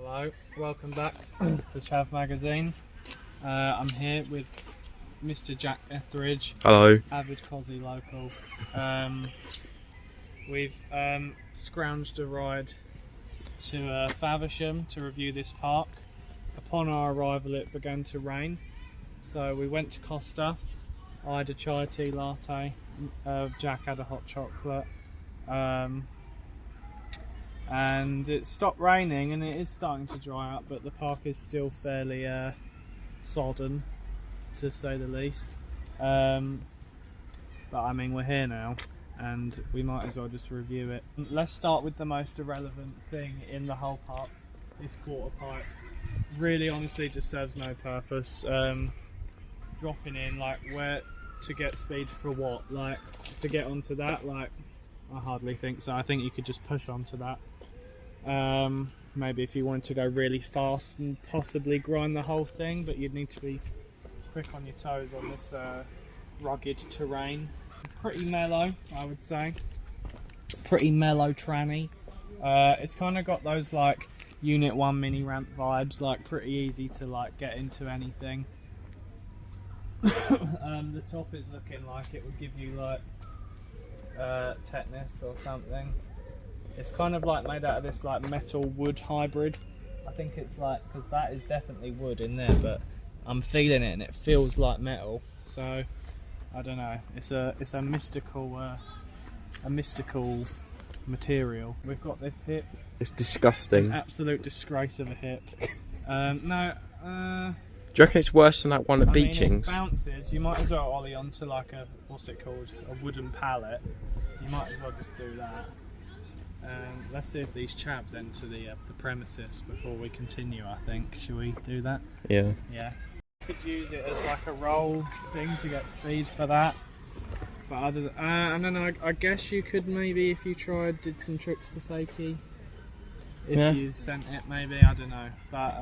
Hello, welcome back to Chav Magazine. I'm here with Mr. Jack Etheridge. Hello. Avid Cosy local. We've scrounged a ride to Faversham to review this park. Upon our arrival it began to rain, so we went to Costa. I had a chai tea latte, Jack had a hot chocolate, and it stopped raining and it is starting to dry up, but the park is still fairly sodden, to say the least. But I mean, we're here now and we might as well just review it. Let's start with the most irrelevant thing in the whole park, this quarter pipe. Really honestly just serves no purpose. Dropping in, like, where to get speed for what? Like, to get onto that? Like, I hardly think so. I think you could just push onto that. Maybe if you wanted to go really fast and possibly grind the whole thing, but you'd need to be quick on your toes on this rugged terrain. Pretty mellow, I would say. Pretty mellow tranny. It's kind of got those like Unit 1 mini ramp vibes, like pretty easy to like get into anything. The top is looking like it would give you like tetanus or something. It's kind of like made out of this like metal wood hybrid. I think it's like, because that is definitely wood in there, but I'm feeling it and it feels like metal. So I don't know. It's a mystical material. We've got this hip. It's disgusting. An absolute disgrace of a hip. No. Do you reckon it's worse than that one at Beechings? It bounces. You might as well ollie onto like a, what's it called, a wooden pallet. You might as well just do that. Let's see if these chavs enter the premises before we continue. I think. Shall we do that? Yeah. Yeah. You could use it as like a roll thing to get speed for that. But other than, I don't know. I guess you could maybe, if you did some tricks to fakie. If you sent it, maybe, I don't know. But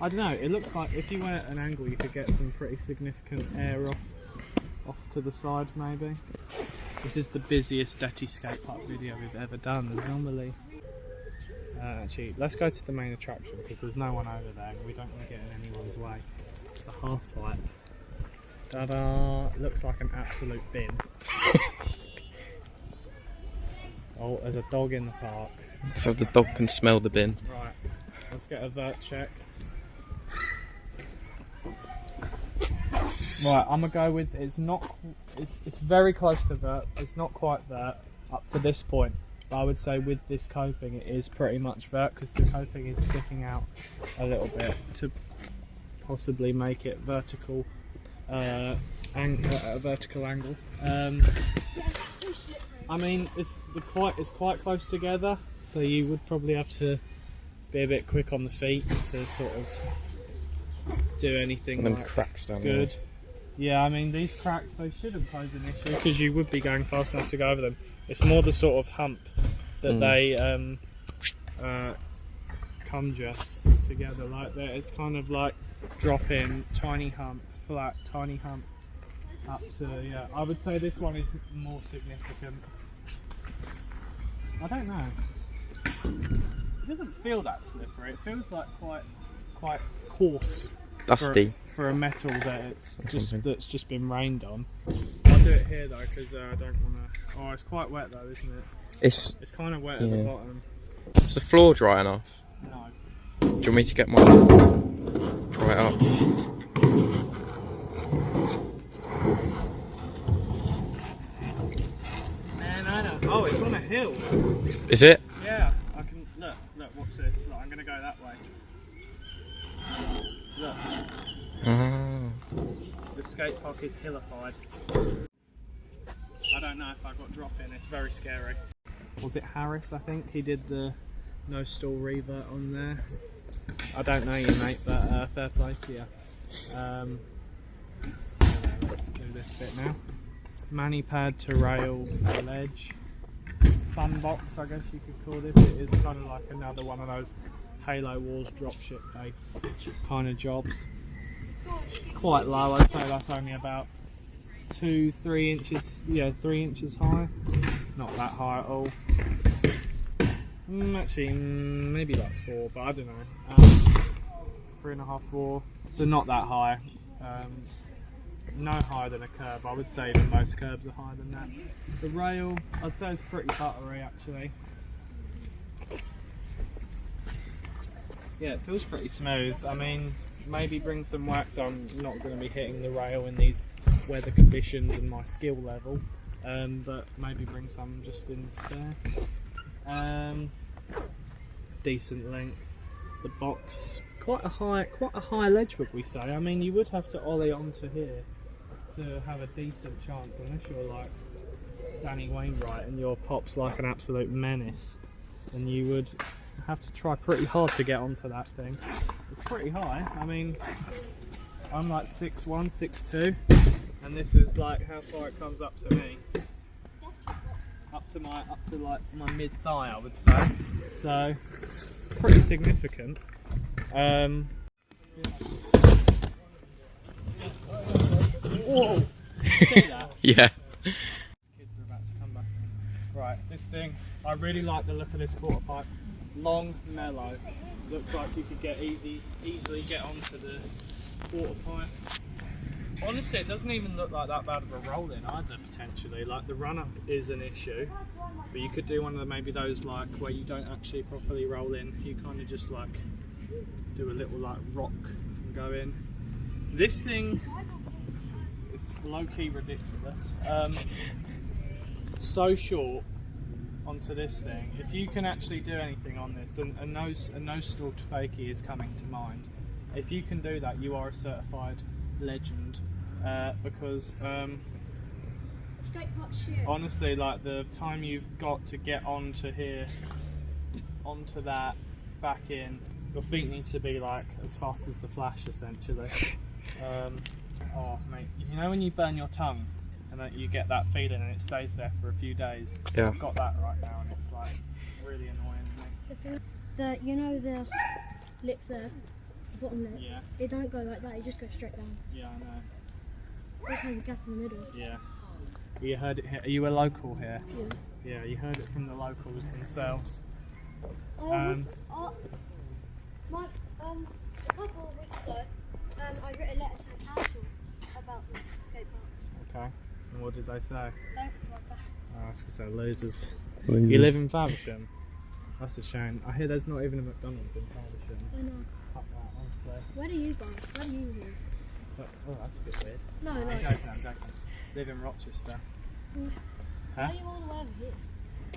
I don't know. It looks like if you went at an angle, you could get some pretty significant air off to the side, maybe. This is the busiest Dettiest skate park video we've ever done. There's normally actually, let's go to the main attraction because there's no one over there and we don't want to get in anyone's way. The half pipe. Ta-da! Looks like an absolute bin. Oh, there's a dog in the park. So the dog can smell the bin. Right, let's get a vert check. Right, I'm gonna go with it's very close to vert. It's not quite vert up to this point, but I would say with this coping it is pretty much vert because the coping is sticking out a little bit to possibly make it vertical, at a vertical angle. I mean, it's quite close together, so you would probably have to be a bit quick on the feet to sort of do anything like cracks down good. there. Yeah, I mean, these cracks, they shouldn't pose an issue because you would be going fast enough to go over them. It's more the sort of hump that they conjure together like that. It's kind of like drop in, tiny hump, flat, tiny hump, up to, yeah. I would say this one is more significant. I don't know. It doesn't feel that slippery. It feels like quite coarse. Dusty. For a metal that's just been rained on. I'll do it here though because I don't want to. Oh, it's quite wet though, isn't it? It's kind of wet at the bottom. Is the floor dry enough? No. Do you want me to get mine? Dry it up. Man, I don't. Oh, it's on a hill. Is it? Yeah, I can look. Watch this. Look, I'm gonna go that way. Look. Oh. The skate park is hillified. I don't know if I got drop in, it's very scary. Was it Harris, I think? He did the no stall revert on there. I don't know you, mate, but fair play to you. Let's do this bit now. Mani pad to rail to ledge. Fun box, I guess you could call it. It is kind of like another one of those Halo Wars dropship base kind of jobs. Quite low, I'd say that's only about 2-3 inches, yeah, 3 inches high. Not that high at all. Actually, maybe like 4, but I don't know. 3.5, 4. So not that high. No higher than a curb. I would say that most curbs are higher than that. The rail, I'd say it's pretty buttery actually. Yeah, it feels pretty smooth. I mean, maybe bring some wax. I'm not going to be hitting the rail in these weather conditions and my skill level, but maybe bring some just in spare. Decent length. The box, quite a high ledge, would we say? I mean, you would have to ollie onto here to have a decent chance, unless you're like Danny Wainwright and your pop's like an absolute menace, and you would have to try pretty hard to get onto that thing. It's pretty high. I mean, I'm like 6'1", 6'2", and this is like how far it comes up to me. Up to like my mid thigh, I would say. So pretty significant. Whoa! See that? Yeah. Kids are about to come back in. Right, this thing, I really like the look of this quarter pipe. Long, mellow. Looks like you could easily get onto the quarter pipe. Honestly, it doesn't even look like that bad of a roll in either, potentially. Like, the run up is an issue, but you could do one of the, maybe those like where you don't actually properly roll in. You kind of just like do a little like rock and go in. This thing is low-key ridiculous. So short onto this thing. If you can actually do anything on this, and no stalked fakie is coming to mind. If you can do that, you are a certified legend, because honestly, like the time you've got to get onto here, onto that, back in, your feet need to be like as fast as the Flash, essentially. Oh mate, you know when you burn your tongue and that you get that feeling and it stays there for a few days? Yeah. I've got that right now and it's like really annoying me. You know the lip there, the bottom lip? Yeah. It don't go like that, it just goes straight down. Yeah, I know. There's no gap in the middle. Yeah. You heard it here. Are you a local here? Yeah. Yeah, you heard it from the locals themselves. A couple of weeks ago, I wrote a letter to the council about this skate park. Okay. And what did they say? They don't like that. Oh, that's because they're losers. You live in Faversham? That's a shame. I hear there's not even a McDonald's in Faversham. I know. Fuck that, honestly. Where do you go? Where do you live? Oh, that's a bit weird. No, I'm like, joking. Live in Rochester. why Huh? are you all the way over here?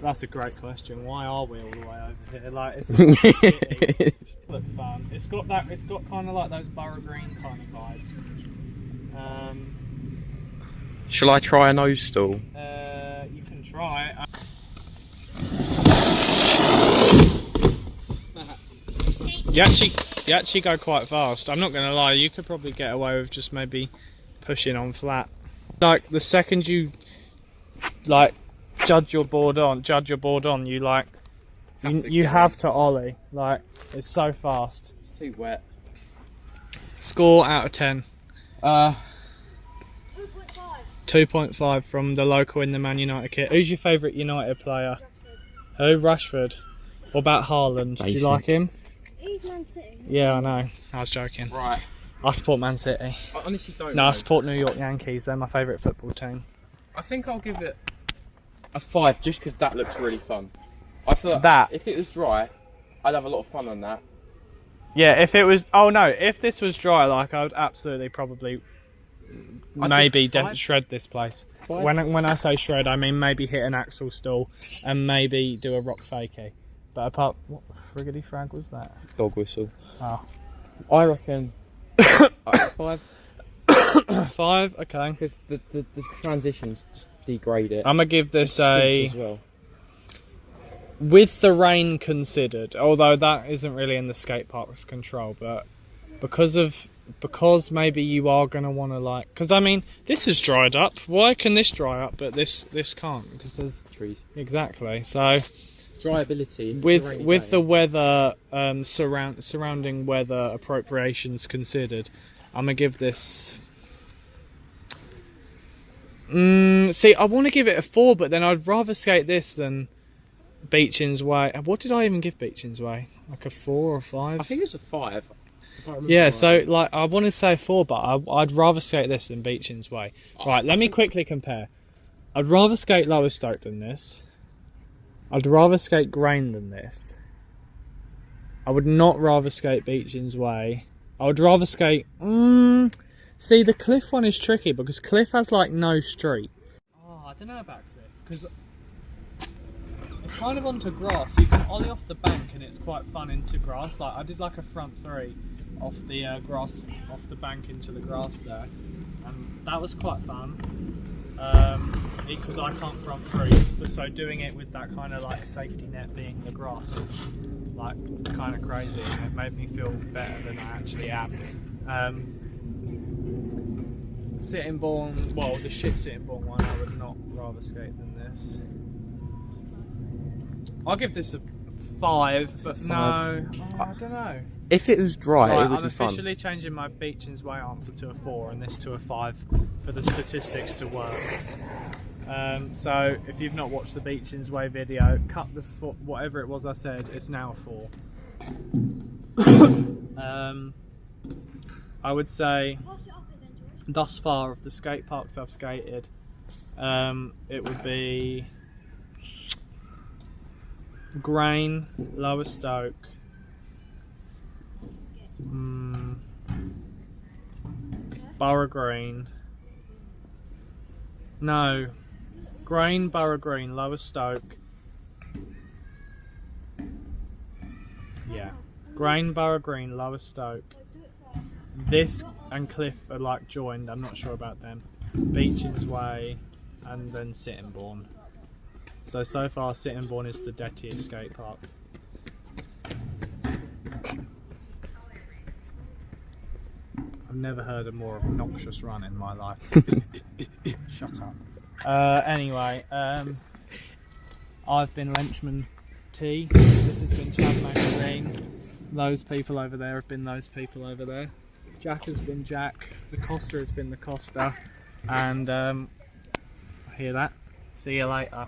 That's a great question. Why are we all the way over here? Like, it's a city. Look fun. It's got kind of like those Borough Green kind of vibes. Shall I try a nose stool? You can try. You actually go quite fast. I'm not going to lie. You could probably get away with just maybe pushing on flat. Like the second you like judge your board on, you like you have to ollie. Like it's so fast. It's too wet. Score out of 10. 2.5. 2.5 from the local in the Man United kit. Who's your favourite United player? Who? Rashford. What about Haaland? Do you Basic. like him? He's Man City. Yeah, I know. I was joking. Right. I support Man City. I honestly don't No, know. I support New York Yankees. They're my favourite football team. I think I'll give it a 5 just because that looks really fun. I feel like That? if it was dry, I'd have a lot of fun on that. Yeah, if it was... Oh, no. If this was dry, like, I would absolutely probably... maybe shred this place. Five? When I say shred, I mean maybe hit an axle stall and maybe do a rock fakie. But apart... What friggity frag was that? Dog whistle. Oh. I reckon 5 5? Okay. because the transitions just degrade it. I'm going to give this a... as well. With the rain considered, although that isn't really in the skate park's control, but because maybe you are going to want to like... Because, I mean, this is dried up. Why can this dry up, but this can't? Because there's... Trees. Exactly. So... Dryability. With the weather surrounding weather appropriations considered, I'm gonna give this. See, I want to give it a 4, but then I'd rather skate this than Beechings Way. What did I even give Beechings Way? Like a 4 or 5? I think it's a 5. if I remember Yeah, right. so like I want to say 4, but I'd rather skate this than Beechings Way. Right, let me quickly compare. I'd rather skate Lowestoft than this. I'd rather skate Grain than this. I would not rather skate Beechings Way. I would rather skate... See, the Cliff one is tricky because Cliff has like no street. Oh, I don't know about Cliff because it's kind of onto grass. You can ollie off the bank and it's quite fun into grass. Like I did like a front 3 off the grass, off the bank into the grass there, and that was quite fun. Because I can't front 3, so doing it with that kind of like safety net being the grass is like kind of crazy, and it made me feel better than I actually am. Sittingbourne, well, the shit Sittingbourne one I would not rather skate than this. I'll give this a 5, but no, I don't know. If it was dry, Right, it would I'm be fun. officially changing my Beechings Way answer to a 4 and this to a 5 for the statistics to work. So if you've not watched the Beechings Way video, cut the foot, whatever it was I said, it's now a 4. I would say Pass it up again, George. thus far of the skate parks I've skated, it would be Grain, Lowestoft, Borough Green. No, Grain, Borough Green, Lowestoft. Yeah, Grain, Borough Green, Lowestoft. Do it first. This and Cliff are like joined. I'm not sure about them. Beechings Way, and then Sittingbourne. So far, Sittingbourne is the Dettiest skate park. I've never heard a more obnoxious run in my life. Shut up. Anyway, I've been Lenchman T. This has been Chad Magazine. Those people over there have been those people over there. Jack has been Jack. The Costa has been the Costa. And I hear that. See you later.